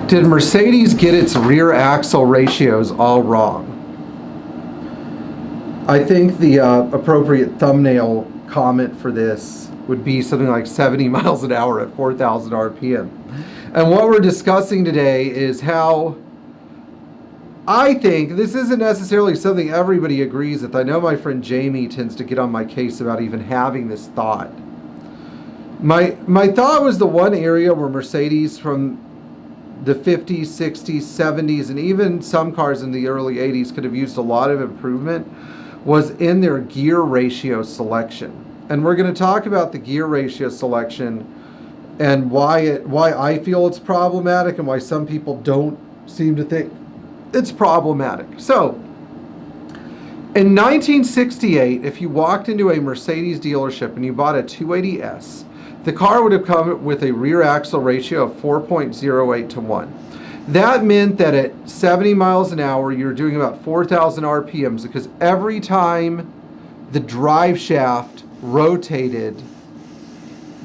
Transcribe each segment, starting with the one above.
Did Mercedes get its rear axle ratios all wrong? I think the appropriate thumbnail comment for this would be something like 70 miles an hour at 4,000 RPM. And what we're discussing today is how I think this isn't necessarily something everybody agrees with. I know my friend Jamie tends to get on my case about even having this thought. My thought was the one area where Mercedes from the 50s, 60s, 70s, and even some cars in the early 80s could have used a lot of improvement was in their gear ratio selection. And we're going to talk about the gear ratio selection and why I feel it's problematic and why some people don't seem to think it's problematic. So, in 1968, if you walked into a Mercedes dealership and you bought a 280S, the car would have come with a rear axle ratio of 4.08 to 1. That meant that at 70 miles an hour, you're doing about 4,000 RPMs because every time the drive shaft rotated,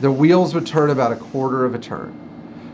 the wheels would turn about a quarter of a turn.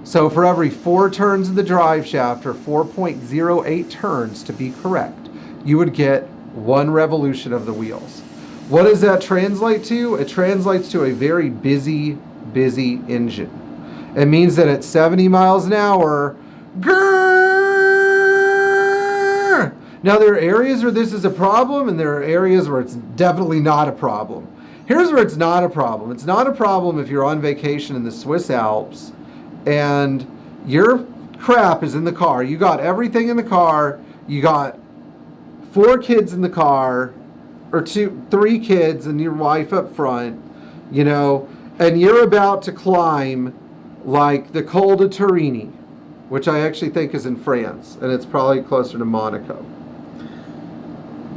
So for every 4 turns of the drive shaft, or 4.08 turns to be correct, you would get 1 revolution of the wheels. What does that translate to? It translates to a very busy engine. It means that at 70 miles an hour, grrr! Now there are areas where this is a problem and there are areas where it's definitely not a problem. Here's where it's not a problem. It's not a problem if you're on vacation in the Swiss Alps and your crap is in the car. You got everything in the car. You got 4 kids in the car, or 3 kids and your wife up front, you know, and you're about to climb like the Col de Turini, which I actually think is in France, and it's probably closer to Monaco.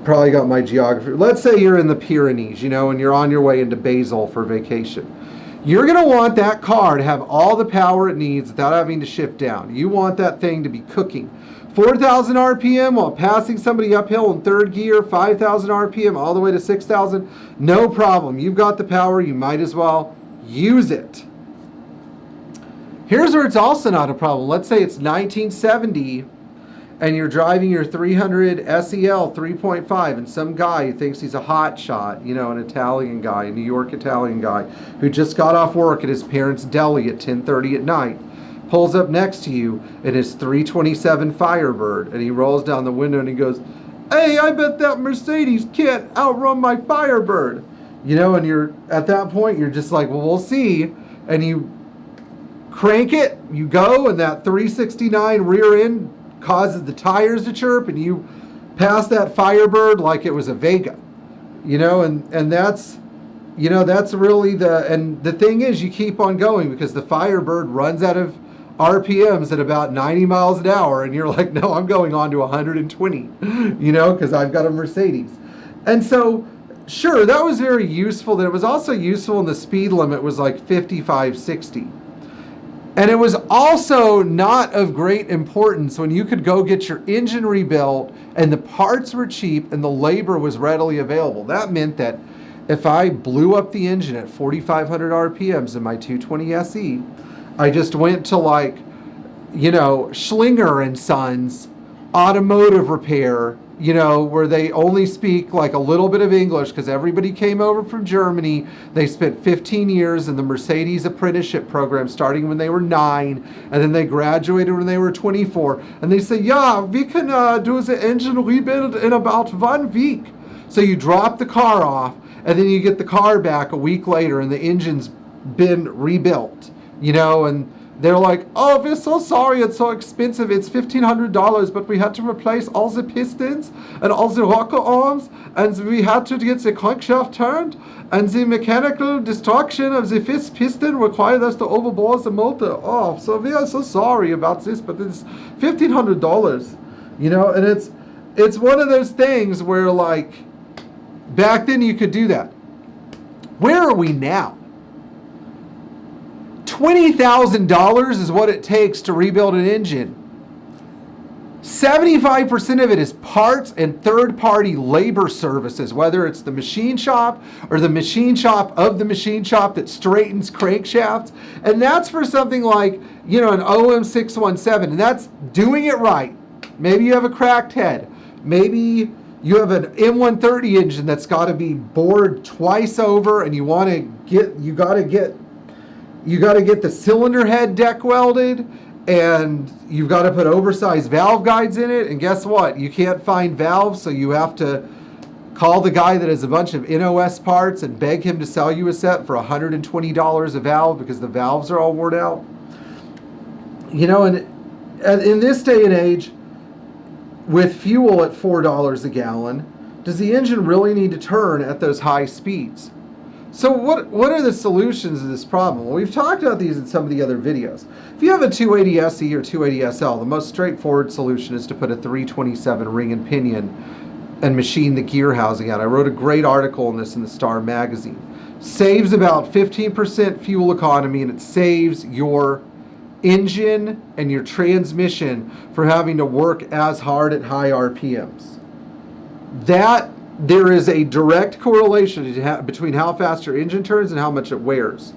Probably got my geography. Let's say you're in the Pyrenees, you know, and you're on your way into Basel for vacation. You're going to want that car to have all the power it needs without having to shift down. You want that thing to be cooking. 4,000 RPM while passing somebody uphill in 3rd gear, 5,000 RPM all the way to 6,000, no problem. You've got the power, you might as well use it. Here's where it's also not a problem. Let's say it's 1970 and you're driving your 300 SEL 3.5 and some guy who thinks he's a hot shot, you know, an Italian guy, a New York Italian guy who just got off work at his parents' deli at 10:30 at night, pulls up next to you in his 327 Firebird and he rolls down the window and he goes, "Hey, I bet that Mercedes can't outrun my Firebird." You know, and you're at that point, you're just like, well, we'll see. And you crank it, you go, and that 369 rear end causes the tires to chirp and you pass that Firebird like it was a Vega, you know, and that's, you know, that's really and the thing is you keep on going because the Firebird runs out of RPMs at about 90 miles an hour and you're like, no, I'm going on to 120, you know, because I've got a Mercedes. And so, sure, that was very useful. That it was also useful and the speed limit was like 55, 60. And it was also not of great importance when you could go get your engine rebuilt and the parts were cheap and the labor was readily available. That meant that if I blew up the engine at 4,500 RPMs in my 220 SE, I just went to like, you know, Schlinger and Sons automotive repair, you know, where they only speak like a little bit of English because everybody came over from Germany. They spent 15 years in the Mercedes apprenticeship program starting when they were 9, and then they graduated when they were 24. And they say, yeah, we can do the engine rebuild in about 1 week. So you drop the car off, and then you get the car back a week later, and the engine's been rebuilt, you know, and they're like, oh, we're so sorry, it's so expensive, it's $1,500, but we had to replace all the pistons and all the rocker arms, and we had to get the crankshaft turned, and the mechanical destruction of the 5th piston required us to overbore the motor. Oh, so we are so sorry about this, but it's $1,500, you know, and it's one of those things where, like, back then you could do that. Where are we now? $20,000 is what it takes to rebuild an engine. 75% of it is parts and third-party labor services, whether it's the machine shop or the machine shop of the machine shop that straightens crankshafts. And that's for something like, you know, an OM617, and that's doing it right. Maybe you have a cracked head. Maybe you have an M130 engine that's got to be bored twice over, and you got to get the cylinder head deck welded, and you've got to put oversized valve guides in it. And guess what? You can't find valves, so you have to call the guy that has a bunch of NOS parts and beg him to sell you a set for $120 a valve because the valves are all worn out. You know, and in this day and age, with fuel at $4 a gallon, does the engine really need to turn at those high speeds? So what are the solutions to this problem? Well, we've talked about these in some of the other videos. If you have a 280 SE or 280 SL, the most straightforward solution is to put a 327 ring and pinion and machine the gear housing out. I wrote a great article on this in the Star magazine. Saves about 15% fuel economy, and it saves your engine and your transmission for having to work as hard at high RPMs. There is a direct correlation between how fast your engine turns and how much it wears.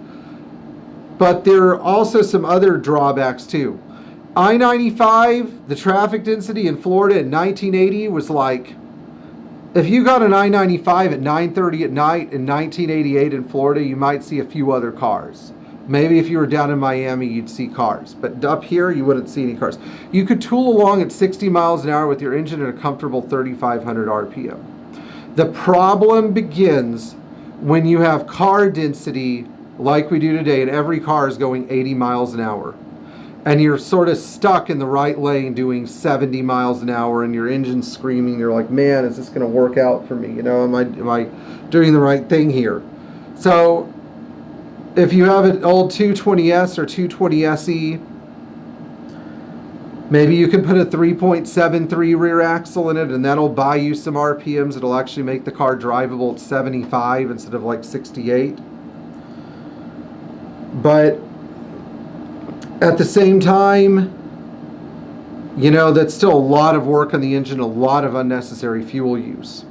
But there are also some other drawbacks too. I-95, the traffic density in Florida in 1980 was like, if you got an I-95 at 9:30 at night in 1988 in Florida, you might see a few other cars. Maybe if you were down in Miami, you'd see cars. But up here, you wouldn't see any cars. You could tool along at 60 miles an hour with your engine at a comfortable 3,500 RPM. The problem begins when you have car density like we do today, and every car is going 80 miles an hour. And you're sort of stuck in the right lane doing 70 miles an hour, and your engine's screaming. You're like, man, is this going to work out for me? You know, am I doing the right thing here? So if you have an old 220S or 220 SE, maybe you can put a 3.73 rear axle in it, and that'll buy you some RPMs. It'll actually make the car drivable at 75 instead of like 68. But at the same time, you know, that's still a lot of work on the engine, a lot of unnecessary fuel use.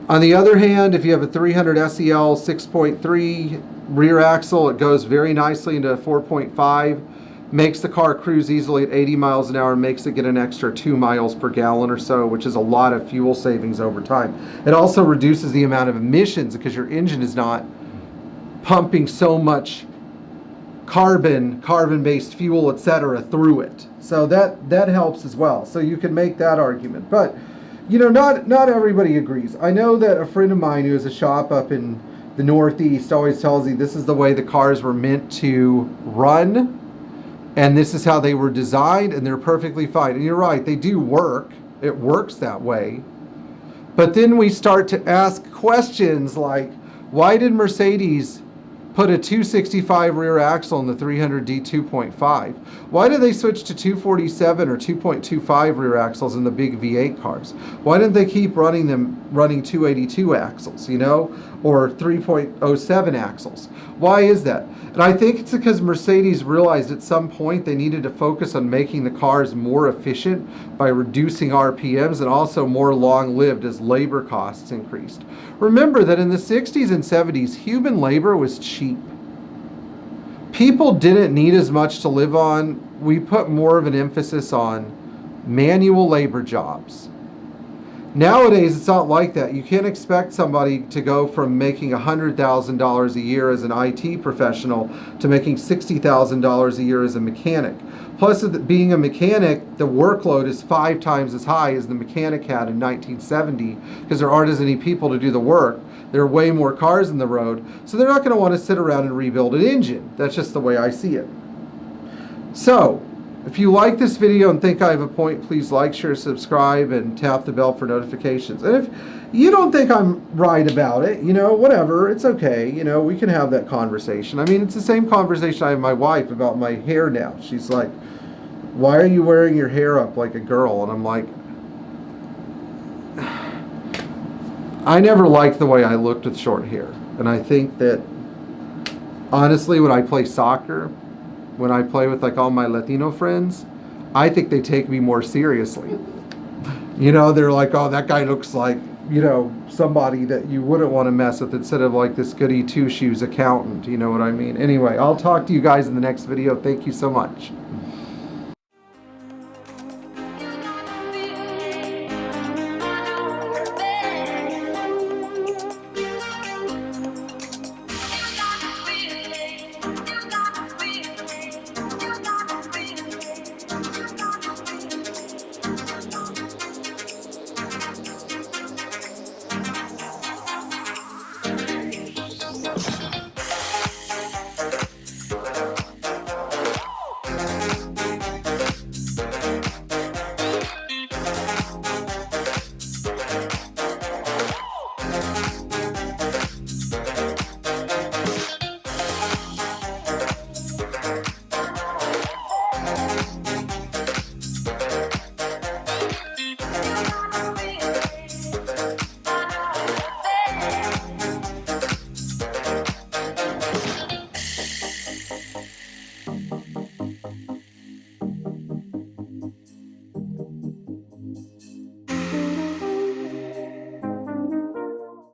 On the other hand, if you have a 300 SEL 6.3 rear axle, it goes very nicely into a 4.5, makes the car cruise easily at 80 miles an hour, makes it get an extra 2 miles per gallon or so, which is a lot of fuel savings over time. It also reduces the amount of emissions because your engine is not pumping so much carbon-based fuel, etc. through it. So that helps as well. So you can make that argument. But, you know, not everybody agrees. I know that a friend of mine who has a shop up in the Northeast always tells me this is the way the cars were meant to run, and this is how they were designed, and they're perfectly fine. And you're right, they do work. It works that way. But then we start to ask questions like, why did Mercedes put a 265 rear axle in the 300D 2.5? Why did they switch to 247 or 2.25 rear axles in the big V8 cars? Why didn't they keep running 282 axles, you know, or 3.07 axles? Why is that? And I think it's because Mercedes realized at some point they needed to focus on making the cars more efficient by reducing RPMs and also more long-lived as labor costs increased. Remember that in the 60s and 70s, human labor was cheap. People didn't need as much to live on. We put more of an emphasis on manual labor jobs. Nowadays, it's not like that. You can't expect somebody to go from making $100,000 a year as an IT professional to making $60,000 a year as a mechanic. Plus, being a mechanic, the workload is 5 times as high as the mechanic had in 1970 because there aren't as many people to do the work. There are way more cars in the road, so they're not going to want to sit around and rebuild an engine. That's just the way I see it. So, if you like this video and think I have a point, please like, share, subscribe, and tap the bell for notifications. And if you don't think I'm right about it, you know, whatever, it's okay. You know, we can have that conversation. I mean, it's the same conversation I have with my wife about my hair now. She's like, why are you wearing your hair up like a girl? And I'm like, I never liked the way I looked with short hair. And I think that, honestly, when I play soccer, when I play with like all my Latino friends, I think they take me more seriously. You know, they're like, oh, that guy looks like, you know, somebody that you wouldn't want to mess with instead of like this goody two-shoes accountant. You know what I mean? Anyway, I'll talk to you guys in the next video. Thank you so much.